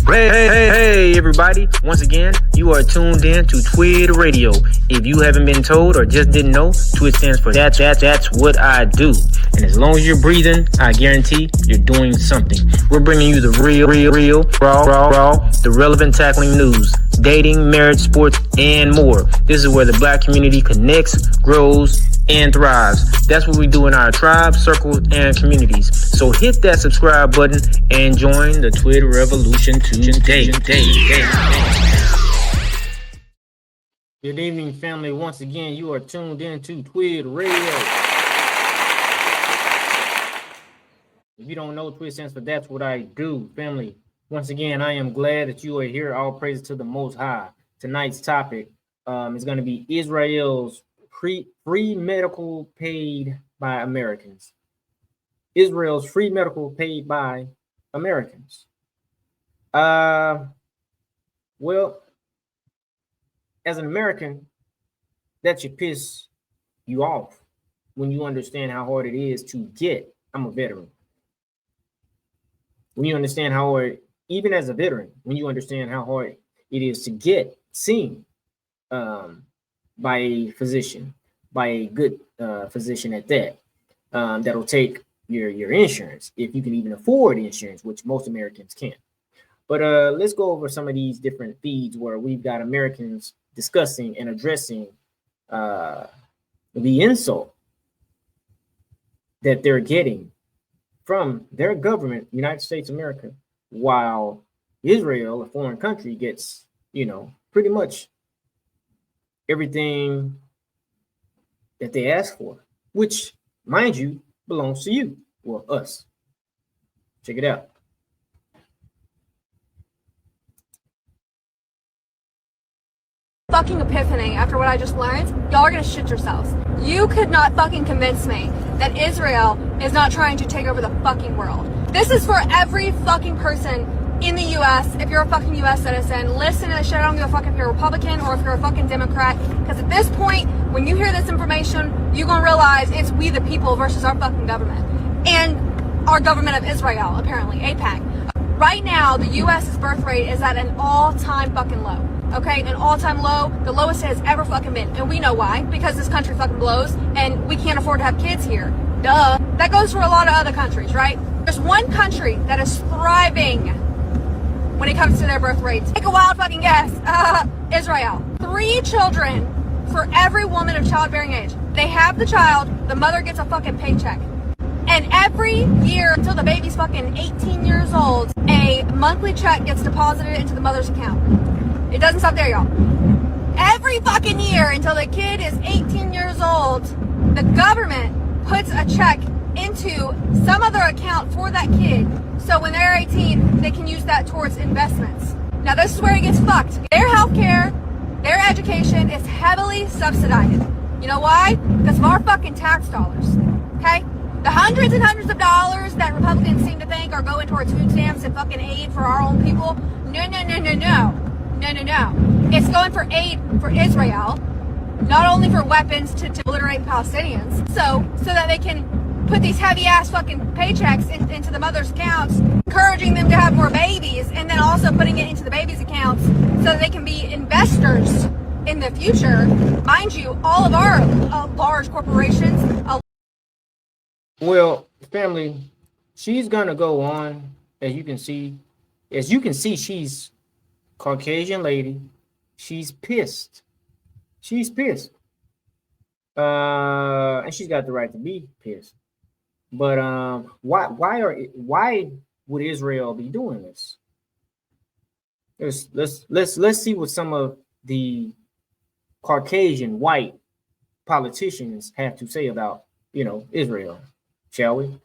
Hey, everybody. Once again, you are tuned in to TWID Radio. If you haven't been told or just didn't know, TWID stands for that's what I do. And as long as you're breathing, I guarantee you're doing something. We're bringing you the real, raw, the relevant tackling news, dating, marriage, sports, and more. This is where the black community connects, grows, and thrives. That's what we do in our tribe, circles, and communities. So hit that subscribe button and join the TWID revolution today. Good evening, family. Once again, you are tuned in to TWID Radio. If you don't know, TWID stands for That's What I Do, family. Once again, I am glad that you are here. All praise to the Most High. Tonight's topic is going to be Israel's free medical paid by Americans. Israel's free medical paid by Americans. Well, as an American, that should piss you off when you understand how hard it is to get. I'm a veteran. When you understand how hard, even as a veteran, when you understand how hard it is to get seen by a physician, by a good physician at that, that'll take your insurance, if you can even afford insurance, which most Americans can't. But let's go over some of these different feeds where we've got Americans discussing and addressing the insult that they're getting from their government, United States of America, while Israel, a foreign country, gets, pretty much everything that they ask for, which, mind you, belongs to you, well, us. Check it out. Fucking epiphany after what I just learned. Y'all are gonna shit yourselves. You could not fucking convince me that Israel is not trying to take over the fucking world. This is for every fucking person in the U.S. If you're a fucking U.S. citizen, listen to this shit. I don't give a fuck if you're a Republican or if you're a fucking Democrat, because at this point, when you hear this information, you're gonna realize it's we the people versus our fucking government. And our government of Israel, apparently, AIPAC. Right now, the U.S.'s birth rate is at an all-time fucking low. Okay, an all-time low, the lowest it has ever fucking been. And we know why, because this country fucking blows and we can't afford to have kids here. Duh. That goes for a lot of other countries, right? There's one country that is thriving when it comes to their birth rates. Take a wild fucking guess. Israel. 3 children for every woman of childbearing age. They have the child, the mother gets a fucking paycheck. And every year until the baby's fucking 18 years old, a monthly check gets deposited into the mother's account. It doesn't stop there, y'all. Every fucking year until the kid is 18 years old, the government puts a check into some other account for that kid. So when they're 18, they can use that towards investments. Now this is where it gets fucked. Their healthcare, their education is heavily subsidized. You know why? Because of our fucking tax dollars. Okay? The hundreds and hundreds of dollars that Republicans seem to think are going towards food stamps and fucking aid for our own people. No. It's going for aid for Israel, not only for weapons to obliterate Palestinians, so that they can put these heavy ass fucking paychecks into the mother's accounts, encouraging them to have more babies, and then also putting it into the babies' accounts so that they can be investors in the future. Mind you, all of our large corporations. Well, family, she's gonna go on, as you can see, she's Caucasian lady. She's pissed. And she's got the right to be pissed. But why would Israel be doing this? Let's see what some of the Caucasian white politicians have to say about, Israel, shall we?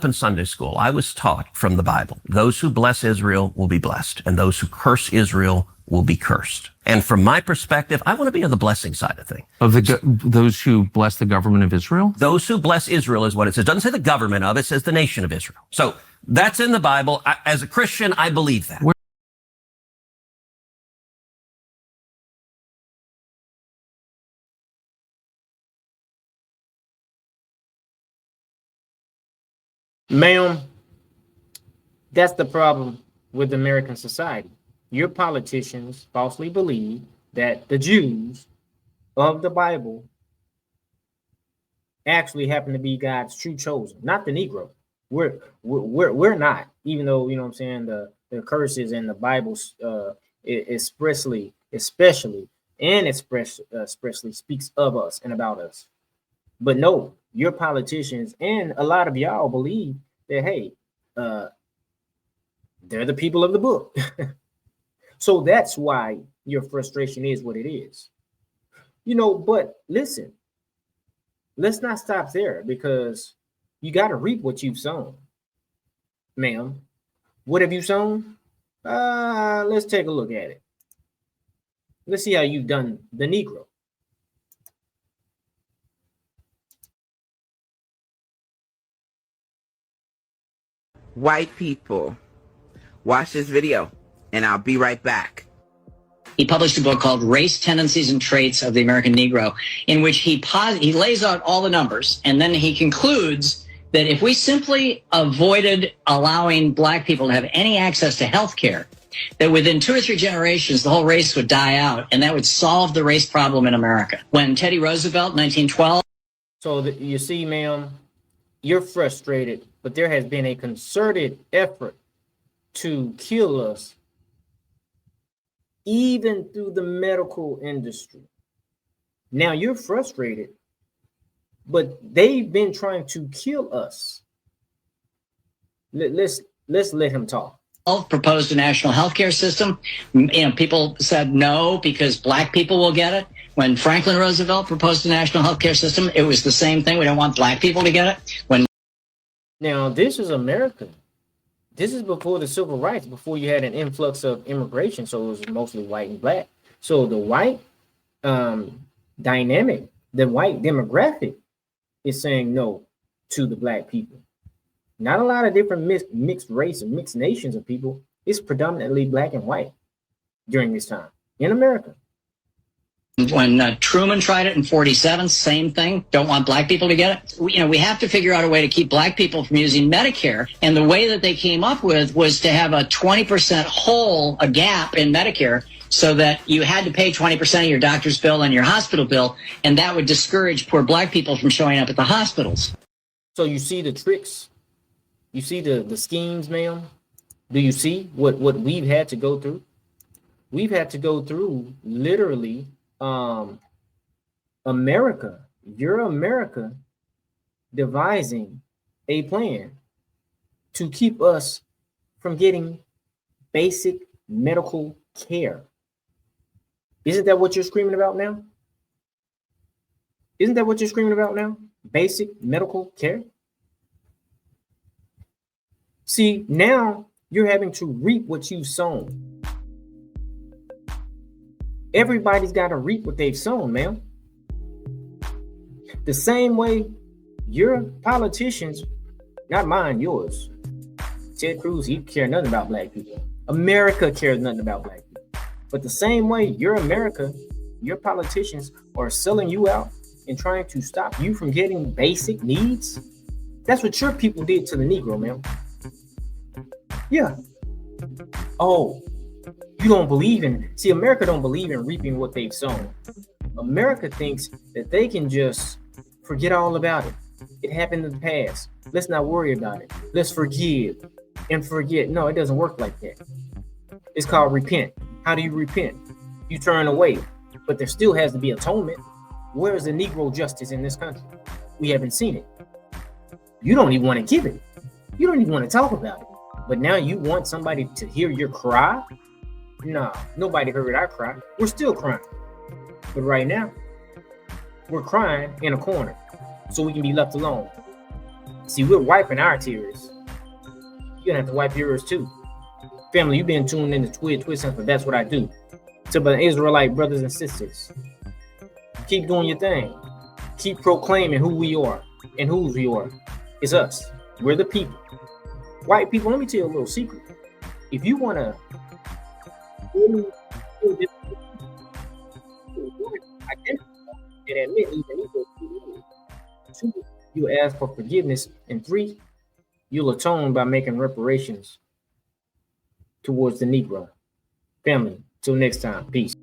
In Sunday school, I was taught from the Bible, those who bless Israel will be blessed, and those who curse Israel will be cursed. And from my perspective, I want to be on the blessing side of things. Of those who bless the government of Israel? Those who bless Israel is what it says. It doesn't say the government of, it says the nation of Israel. So that's in the Bible. As a Christian, I believe that. Ma'am, that's the problem with American society. Your politicians falsely believe that the Jews of the Bible actually happen to be God's true chosen, not the Negro. We're not, even though, you know what I'm saying, the curses in the Bible expressly speaks of us and about us. But no, your politicians and a lot of y'all believe that, hey, they're the people of the book. So that's why your frustration is what it is. You know, but listen, let's not stop there, because you got to reap what you've sown. Ma'am, what have you sown? Let's take a look at it. Let's see how you've done the Negro. White people, watch this video, and I'll be right back. He published a book called Race, Tendencies, and Traits of the American Negro, in which he lays out all the numbers, and then he concludes that if we simply avoided allowing black people to have any access to health care, that within 2 or 3 generations, the whole race would die out, and that would solve the race problem in America. When Teddy Roosevelt, 1912... So you see, ma'am, you're frustrated, but there has been a concerted effort to kill us, even through the medical industry. Now you're frustrated, but they've been trying to kill us. Let's let him talk. Proposed a national health care system. You know, people said no because black people will get it. When Franklin Roosevelt proposed a national health care system, it was the same thing. We don't want black people to get it. Now, this is America. This is before the civil rights, before you had an influx of immigration, so it was mostly white and black. So the white dynamic, the white demographic is saying no to the black people. Not a lot of different mixed race and mixed nations of people. It's predominantly black and white during this time in America. When Truman tried it in 47, same thing. Don't want black people to get it. We have to figure out a way to keep black people from using Medicare. And the way that they came up with was to have a 20% a gap in Medicare, so that you had to pay 20% of your doctor's bill and your hospital bill. And that would discourage poor black people from showing up at the hospitals. So you see the tricks? You see the schemes, ma'am? Do you see what we've had to go through? We've had to go through literally America, your America, devising a plan to keep us from getting basic medical care. Isn't that what you're screaming about now? Isn't that what you're screaming about now? Basic medical care? See, now you're having to reap what you've sown. Everybody's got to reap what they've sown, ma'am. The same way your politicians, not mine, yours. Ted Cruz, he cares nothing about black people. America cares nothing about black people. But the same way your America, your politicians are selling you out and trying to stop you from getting basic needs. That's what your people did to the Negro, ma'am. Yeah. Oh, you don't believe in, see, America don't believe in reaping what they've sown. America thinks that they can just forget all about it. It happened in the past. Let's not worry about it. Let's forgive and forget. No, it doesn't work like that. It's called repent. How do you repent? You turn away, but there still has to be atonement. Where is the Negro justice in this country? We haven't seen it. You don't even want to give it. You don't even want to talk about it. But now you want somebody to hear your cry? No, nobody heard our cry. We're still crying. But right now, we're crying in a corner so we can be left alone. See, we're wiping our tears. You're gonna have to wipe yours too. Family, you've been tuned in to TWID10, but that's what I do. To the Israelite brothers and sisters. Keep doing your thing. Keep proclaiming who we are and whose we are. It's us. We're the people. White people, let me tell you a little secret. If you want to really feel this, identify and admit two, you ask for forgiveness, and 3, you'll atone by making reparations towards the Negro. Family, till next time, peace.